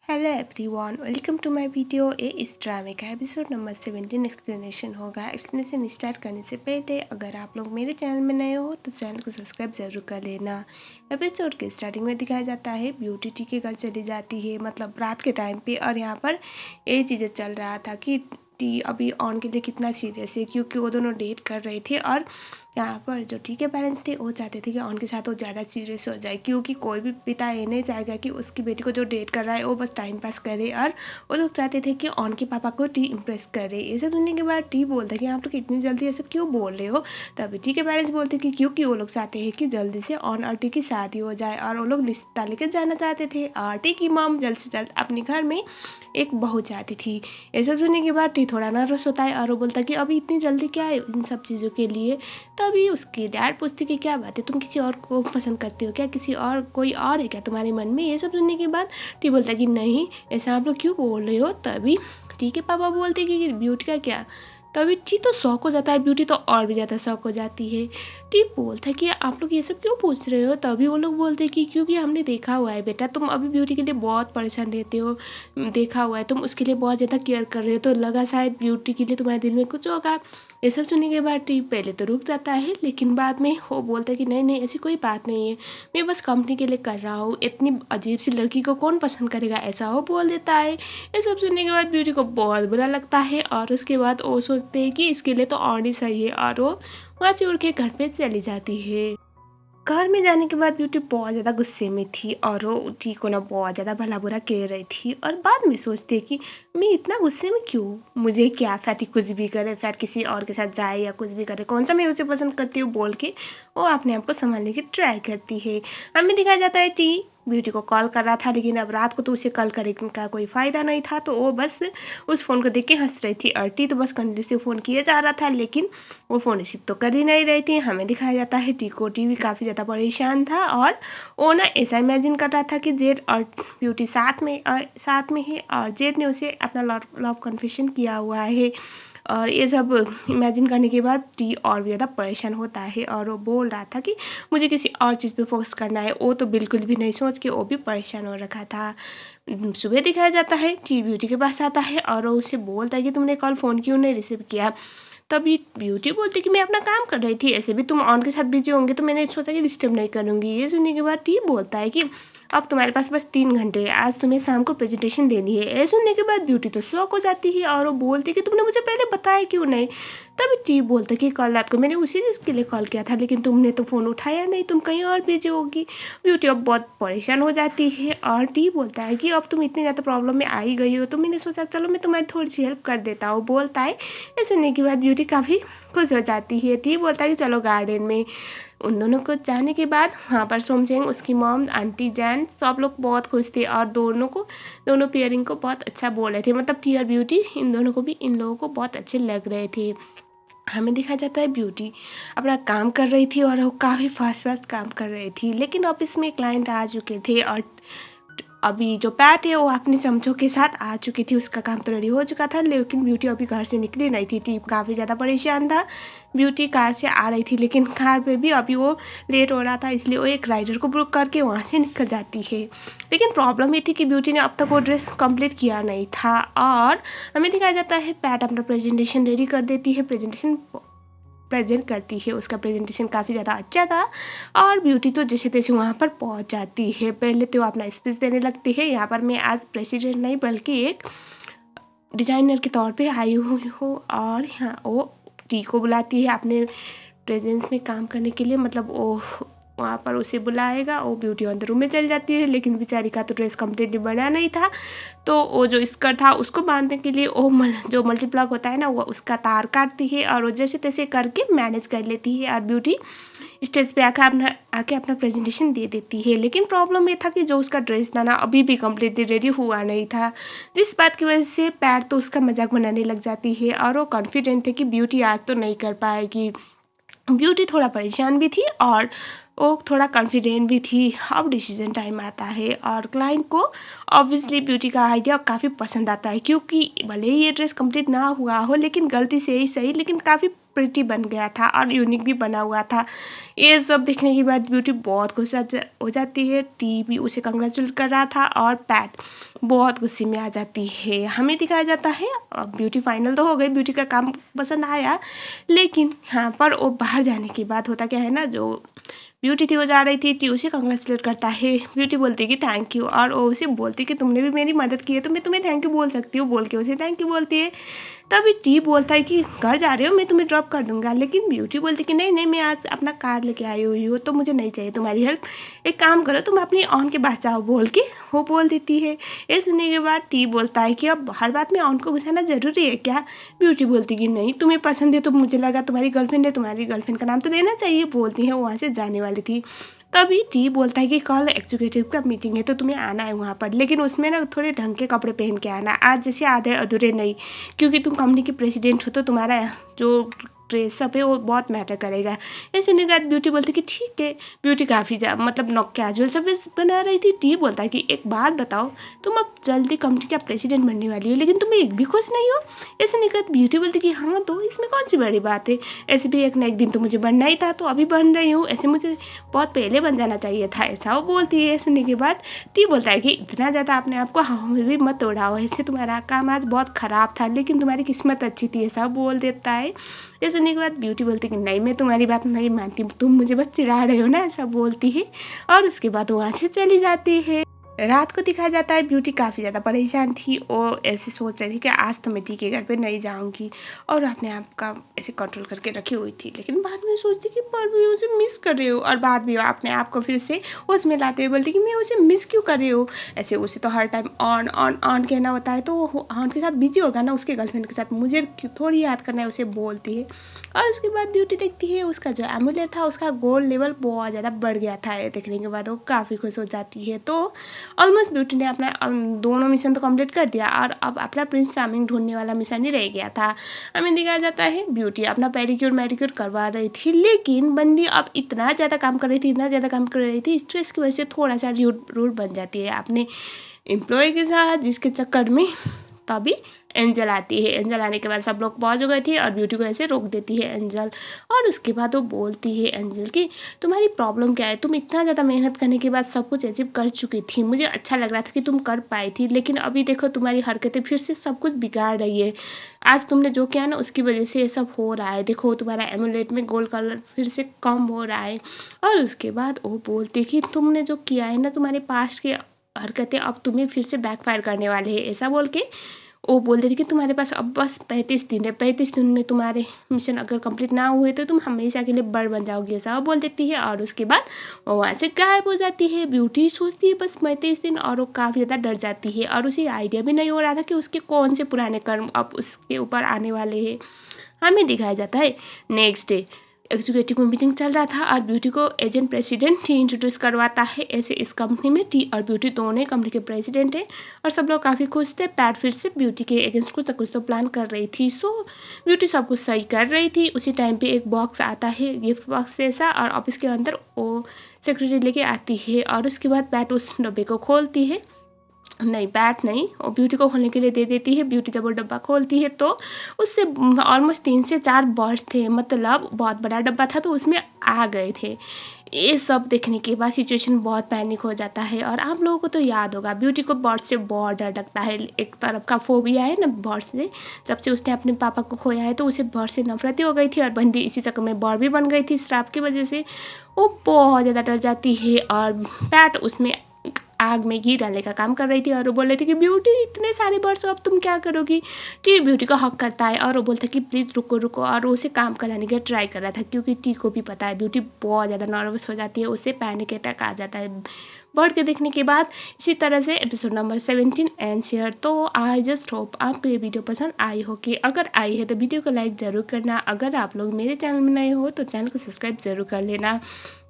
Hello everyone, welcome to my video. इस ड्रामे का एपिसोड नंबर 17 एक्सप्लेनेशन होगा। एक्सप्लेनेशन स्टार्ट करने से पहले अगर आप लोग मेरे चैनल में नए हो तो चैनल को सब्सक्राइब ज़रूर कर लेना। एपिसोड के स्टार्टिंग में दिखाया जाता है ब्यूटी टी के घर चली जाती है, मतलब रात के टाइम पे। और यहाँ पर ये चीज़ें चल रहा था कि टी अभी ऑन के लिए कितना सीरियस है, क्योंकि वो दोनों डेट कर रहे थे। और यहाँ पर जो टी के पेरेंट्स थे वो चाहते थे कि ऑन के साथ वो ज़्यादा सीरियस हो जाए, क्योंकि कोई भी पिता ये नहीं चाहेगा कि उसकी बेटी को जो डेट कर रहा है वो बस टाइम पास करे। और वो लोग चाहते थे कि ऑन के पापा को टी इम्प्रेस करे। ये सब सुनने के बाद टी बोलता है कि आप लोग इतनी जल्दी ये सब क्यों बोल रहे हो। तभी टी के पेरेंट्स बोलते कि क्योंकि वो लोग चाहते हैं कि जल्दी से ऑन और टी की शादी हो जाए, और वो लोग रिश्ता लेकर जाना चाहते थे। और टी की मॉम जल्द से जल्द अपने घर में एक बहू चाहती थी। ये सब सुनने के बाद टी थोड़ा नर्वस होता है और वो बोलता है कि अभी इतनी जल्दी क्या है इन सब चीज़ों के लिए। तभी उसकी डैड पूछती कि क्या बात है, तुम किसी और को पसंद करते हो क्या, किसी और कोई और है क्या तुम्हारे मन में। ये सब सुनने के बाद टी बोलता है कि नहीं, ऐसा आप लोग क्यों बोल रहे हो। तभी टी के पापा बोलते कि ब्यूटी का क्या। तभी टी तो शौक हो जाता है, ब्यूटी तो और भी ज़्यादा शौक हो जाती है। टी बोलता है कि आप लोग ये सब क्यों पूछ रहे हो। तभी वो लोग बोलते हैं कि क्योंकि हमने देखा हुआ है बेटा, तुम अभी ब्यूटी के लिए बहुत परेशान रहते हो, देखा हुआ है तुम उसके लिए बहुत ज़्यादा केयर कर रहे हो, तो लगा शायद ब्यूटी के लिए तुम्हारे दिल में कुछ होगा। ये सब सुनने के बाद टी पहले तो रुक जाता है, लेकिन बाद में वो बोलता है कि नहीं नहीं, ऐसी कोई बात नहीं है, मैं बस कंपनी के लिए कर रहा हूँ, इतनी अजीब सी लड़की को कौन पसंद करेगा, ऐसा वो बोल देता है। ये सब सुनने के बाद ब्यूटी को बहुत बुरा लगता है, और उसके बाद वो सोचते हैं कि इसके लिए तो और ही सही है, और वो वहाँ से उड़ के घर पे चली जाती है। घर में जाने के बाद ब्यूटी बहुत ज़्यादा गुस्से में थी, और वो टी को ना बहुत ज़्यादा भला बुरा कह रही थी। और बाद में सोचती है कि मैं इतना गुस्से में क्यों, मुझे क्या फैटी कुछ भी करे, फैट किसी और के साथ जाए या कुछ भी करे, कौन सा मैं उसे पसंद करती हूँ बोल के वो अपने आप को संभालने की ट्राई करती है। हमें दिखाया जाता है टी ब्यूटी को कॉल कर रहा था, लेकिन अब रात को तो उसे कॉल करने का कोई फ़ायदा नहीं था, तो वो बस उस फ़ोन को देख के हंस रही थी। और टी तो बस कंटिन्यूसली फ़ोन किया जा रहा था, लेकिन वो फ़ोन रिसीव तो कर ही नहीं रही थी। हमें दिखाया जाता है टी भी काफ़ी ज़्यादा परेशान था, और वो ना ऐसा इमेजिन कर रहा था कि जेड और ब्यूटी साथ में है, और जेड ने उसे अपना लव कन्फेशन किया हुआ है। और ये सब इमेजिन करने के बाद टी और भी ज़्यादा परेशान होता है, और वो बोल रहा था कि मुझे किसी और चीज़ पे फोकस करना है। वो तो बिल्कुल भी नहीं सोच के वो भी परेशान हो रखा था। सुबह दिखाया जाता है टी ब्यूटी के पास आता है, और वो उसे बोलता है कि तुमने कल फ़ोन क्यों नहीं रिसीव किया। तभी ब्यूटी बोलती कि मैं अपना काम कर रही थी, ऐसे भी तुम ऑन के साथ बिजी होंगे तो मैंने सोचा कि डिस्टर्ब नहीं करूँगी। ये सुनने के बाद टी बोलता है कि अब तुम्हारे पास बस 3 घंटे है, आज तुम्हें शाम को प्रेजेंटेशन देनी है। ये सुनने के बाद ब्यूटी तो शॉक हो जाती है, और वो बोलती है कि तुमने मुझे पहले बताया क्यों नहीं। तभी टी बोलता है कि कल रात को मैंने उसी चीज़ के लिए कॉल किया था, लेकिन तुमने तो फ़ोन उठाया नहीं, तुम कहीं और बिजी होगी। ब्यूटी अब बहुत परेशान हो जाती है, और टी बोलता है कि अब तुम इतनी ज़्यादा प्रॉब्लम में आई गई हो तो मैंने सोचा चलो मैं तुम्हारी थोड़ी सी हेल्प कर देता हूँ, बोलता है। ये सुनने के बाद ब्यूटी काफ़ी खुश हो जाती है। टी बोलता है कि चलो गार्डन में। उन दोनों को जाने के बाद वहाँ पर सोमचेंग, उसकी मॉम, आंटी जैन, सब लोग बहुत खुश थे, और दोनों पेयरिंग को बहुत अच्छा बोल रहे थे। मतलब टी और ब्यूटी इन दोनों को भी, इन लोगों को बहुत अच्छे लग रहे थे। हमें दिखाया जाता है ब्यूटी अपना काम कर रही थी, और वो काफ़ी फास्ट काम कर रही थी, लेकिन ऑफिस में क्लाइंट आ चुके थे, और अभी जो पैट है वो अपने चमचों के साथ आ चुकी थी। उसका काम तो रेडी हो चुका था, लेकिन ब्यूटी अभी घर से निकली नहीं थी। टीप काफ़ी ज़्यादा परेशान था। ब्यूटी कार से आ रही थी, लेकिन कार पे भी अभी वो लेट हो रहा था, इसलिए वो एक राइडर को बुक करके वहाँ से निकल जाती है। लेकिन प्रॉब्लम ये थी कि ब्यूटी ने अब तक वो ड्रेस कंप्लीट किया नहीं था। और हमें दिखाया जाता है पैट अपना प्रेजेंटेशन रेडी कर देती है, प्रेजेंट करती है। उसका प्रेजेंटेशन काफ़ी ज़्यादा अच्छा था, और ब्यूटी तो जैसे तैसे वहाँ पर पहुँच जाती है। पहले तो अपना स्पीच देने लगती है, यहाँ पर मैं आज प्रेसिडेंट नहीं बल्कि एक डिज़ाइनर के तौर पे आई हुई हूँ। और यहाँ वो टी को बुलाती है अपने प्रेजेंस में काम करने के लिए, मतलब वो वहाँ पर उसे बुलाएगा। वो ब्यूटी ऑन द रूम में चल जाती है, लेकिन बेचारी का तो ड्रेस कम्प्लीटली बना नहीं था, तो वो जो स्कर्ट था उसको बांधने के लिए वो जो मल्टीप्लग होता है ना, वो उसका तार काटती है, और वो जैसे तैसे करके मैनेज कर लेती है, और ब्यूटी स्टेज पे आके अपना प्रेजेंटेशन दे देती है। लेकिन प्रॉब्लम ये था कि जो उसका ड्रेस था ना अभी भी कम्प्लीटली रेडी हुआ नहीं था, जिस बात की वजह से पैर तो उसका मजाक बनाने लग जाती है, और वो कॉन्फिडेंट थे कि ब्यूटी आज तो नहीं कर पाएगी। ब्यूटी थोड़ा परेशान भी थी, और वो थोड़ा कॉन्फिडेंट भी थी। अब डिसीजन टाइम आता है और क्लाइंट को ऑब्वियसली ब्यूटी का आइडिया काफ़ी पसंद आता है, क्योंकि भले ही ये ड्रेस कंप्लीट ना हुआ हो लेकिन गलती से ही सही लेकिन काफ़ी प्रिटी बन गया था और यूनिक भी बना हुआ था। ये सब देखने के बाद ब्यूटी बहुत खुश हो जाती है। टी भी उसे कंग्रेचुलेट कर रहा था और पैट बहुत गुस्से में आ जाती है। हमें दिखाया जाता है अब ब्यूटी फाइनल तो हो गई, ब्यूटी का काम पसंद आया, लेकिन यहाँ पर वो बाहर जाने के बाद होता क्या है ना, जो ब्यूटी थी वो जा रही थी, टी उसे कंग्रेचुलेट करता है। ब्यूटी बोलती कि थैंक यू और वो उसे बोलती कि तुमने भी मेरी मदद की है तो मैं तुम्हें थैंक यू बोल सकती हूँ, बोल के उसे थैंक यू बोलती है। तभी टी बोलता है कि घर जा रहे हो, मैं तुम्हें ड्रॉप कर दूंगा, लेकिन ब्यूटी बोलती कि नहीं नहीं, मैं आज अपना कार लेके आई हुई हूँ तो मुझे नहीं चाहिए तुम्हारी हेल्प, एक काम करो तुम अपनी ऑन के पास जाओ, बोल के वो बोल देती है। ये सुनने के बाद टी बोलता है कि अब हर बात में ऑन को घुसाना ज़रूरी है क्या। ब्यूटी बोलती कि नहीं, तुम्हें पसंद है तो मुझे लगा तुम्हारी गर्लफ्रेंड है, तुम्हारी गर्लफ्रेंड का नाम तो लेना चाहिए, बोलती है। वो वहाँ से जाने वाली थी। तभी टी बोलता है कि कल एग्जीक्यूटिव का मीटिंग है तो तुम्हें आना है वहाँ पर, लेकिन उसमें ना थोड़े ढंग के कपड़े पहन के आना, आज जैसे आधे अधूरे नहीं, क्योंकि तुम कंपनी के प्रेसिडेंट हो तो तुम्हारा जो ड्रेसअप है वो बहुत मैटर करेगा। ऐसे नहीं बाद ब्यूटी बोलती कि ठीक है। ब्यूटी काफ़ी मतलब नॉक कैजुअल सर्विस बना रही थी। टी बोलता है कि एक बात बताओ, तुम अब जल्दी कंपनी का प्रेसिडेंट बनने वाली हो लेकिन तुम एक भी खुश नहीं हो। ऐसे नहीं कहती ब्यूटी बोलती कि हाँ तो इसमें कौन सी बड़ी बात है, ऐसे भी एक ना एक दिन तो मुझे बनना ही था तो अभी बन रही हूँ, ऐसे मुझे बहुत पहले बन जाना चाहिए था, ऐसा वो बोलती है। सुनने के बाद टी बोलता है कि इतना ज़्यादा अपने आप को हवा में भी मत उड़ाओ, ऐसे तुम्हारा काम आज बहुत ख़राब था लेकिन तुम्हारी किस्मत अच्छी थी, ऐसा बोल देता है। ये सुनने के बाद ब्यूटी बोलती कि नहीं मैं तुम्हारी बात नहीं मानती, तुम मुझे बस चिढ़ा रहे हो ना, ऐसा बोलती है और उसके बाद वहाँ से चली जाती है। रात को दिखाया जाता है ब्यूटी काफ़ी ज़्यादा परेशान थी और ऐसे सोच रही थी कि आज तो मैं टी के घर पे नहीं जाऊंगी और अपने आप का ऐसे कंट्रोल करके रखी हुई थी, लेकिन बाद में सोचती कि पर मैं उसे मिस कर रही हूँ और बाद में अपने आप को फिर से उसमें लाते हुए बोलती कि मैं उसे मिस क्यों कर रही हूँ। ऐसे उसे तो हर टाइम ऑन ऑन ऑन कहना होता है तो वो ऑन के साथ बिजी होगा ना उसके गर्लफ्रेंड के साथ, मुझे थोड़ी याद करना है, उसे बोलती है। और उसके बाद ब्यूटी देखती है उसका जो एमुलेट था उसका गोल्ड लेवल बहुत ज़्यादा बढ़ गया था। ये देखने के बाद वो काफ़ी खुश हो जाती है। तो ऑलमोस्ट ब्यूटी ने अपना दोनों मिशन तो कंप्लीट कर दिया और अब अपना प्रिंस चार्मिंग ढूंढने वाला मिशन ही रह गया था। हमें दिखाया जाता है ब्यूटी अपना पेडिक्योर मेडिक्योर करवा रही थी, लेकिन बंदी अब इतना ज़्यादा काम कर रही थी, इतना ज़्यादा काम कर रही थी, स्ट्रेस की वजह से थोड़ा सा रूड बन जाती है अपने एम्प्लॉय के साथ, जिसके चक्कर में तभी एंजल आती है। एंजल आने के बाद सब लोग पहुंच हो गए थे और ब्यूटी को ऐसे रोक देती है एंजल, और उसके बाद वो बोलती है एंजल कि तुम्हारी प्रॉब्लम क्या है, तुम इतना ज़्यादा मेहनत करने के बाद सब कुछ अचीव कर चुकी थी, मुझे अच्छा लग रहा था कि तुम कर पाई थी, लेकिन अभी देखो तुम्हारी हरकतें फिर से सब कुछ बिगाड़ रही है। आज तुमने जो किया ना उसकी वजह से ये सब हो रहा है, देखो तुम्हारा एमुलेट में गोल्ड कलर फिर से कम हो रहा है। और उसके बाद वो बोलती कि तुमने जो किया है ना, तुम्हारे पास्ट के हरकतें अब तुम्हें फिर से बैकफायर करने वाले हैं, ऐसा बोल के वो बोल देती कि तुम्हारे पास अब बस 35 दिन है, 35 दिन में तुम्हारे मिशन अगर कंप्लीट ना हुए तो तुम हमेशा के लिए बड़ बन जाओगी, ऐसा वो बोल देती है। और उसके बाद वो वहाँ से गायब हो जाती है। ब्यूटी सोचती है बस 35 दिन और वो काफ़ी ज़्यादा डर जाती है और उसे आइडिया भी नहीं हो रहा था कि उसके कौन से पुराने कर्म अब उसके ऊपर आने वाले हैं। हमें दिखाया जाता है नेक्स्ट डे एग्जीक्यूटिव मीटिंग चल रहा था और ब्यूटी को एजेंट प्रेसिडेंट टी इंट्रोड्यूस करवाता है। ऐसे इस कंपनी में टी और ब्यूटी दोनों कंपनी के प्रेसिडेंट हैं और सब लोग काफ़ी खुश थे। पैट फिर से ब्यूटी के अगेंस्ट कुछ तो प्लान कर रही थी, सो ब्यूटी सब कुछ सही कर रही थी। उसी टाइम पे एक बॉक्स आता है, गिफ्ट बॉक्स जैसा, और ऑफिस के अंदर वो सेक्रेटरी लेके आती है और उसके बाद पैट उस डब्बे को खोलती है, नहीं पैट नहीं, और ब्यूटी को खोलने के लिए दे देती है। ब्यूटी जब वो डब्बा खोलती है तो उससे ऑलमोस्ट 3 से 4 बर्ड्स थे, मतलब बहुत बड़ा डब्बा था तो उसमें आ गए थे। ये सब देखने के बाद सिचुएशन बहुत पैनिक हो जाता है और आप लोगों को तो याद होगा ब्यूटी को बर्ड से बहुत डर लगता है। एक तरफ का फोबिया है ना बर्ड से, जब से उसने अपने पापा को खोया है तो उसे बर्ड से नफरत ही हो गई थी और बंदी इसी चक्कर में बर्ड भी बन गई थी श्राप की वजह से। वो बहुत ज़्यादा डर जाती है और पैट उसमें आग में घी डालने का काम कर रही थी और वो बोल रही थी कि ब्यूटी इतने सारे बर्ड्स अब तुम क्या करोगी। टी ब्यूटी का हक करता है और वो बोलता है कि प्लीज़ रुको रुको, और वो उसे काम कराने का ट्राई कर रहा था क्योंकि टी को भी पता है ब्यूटी बहुत ज़्यादा नर्वस हो जाती है, उसे पैनिक अटैक आ जाता है बर्ड के देखने के बाद। इसी तरह से एपिसोड नंबर 17 एंड शेयर। तो आई जस्ट होप आपको ये वीडियो पसंद आई हो, कि अगर आई है तो वीडियो को लाइक ज़रूर करना। अगर आप लोग मेरे चैनल में नए हो तो चैनल को सब्सक्राइब ज़रूर कर लेना।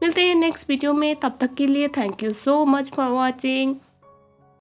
मिलते हैं नेक्स्ट वीडियो में, तब तक के लिए thank you so much for watching.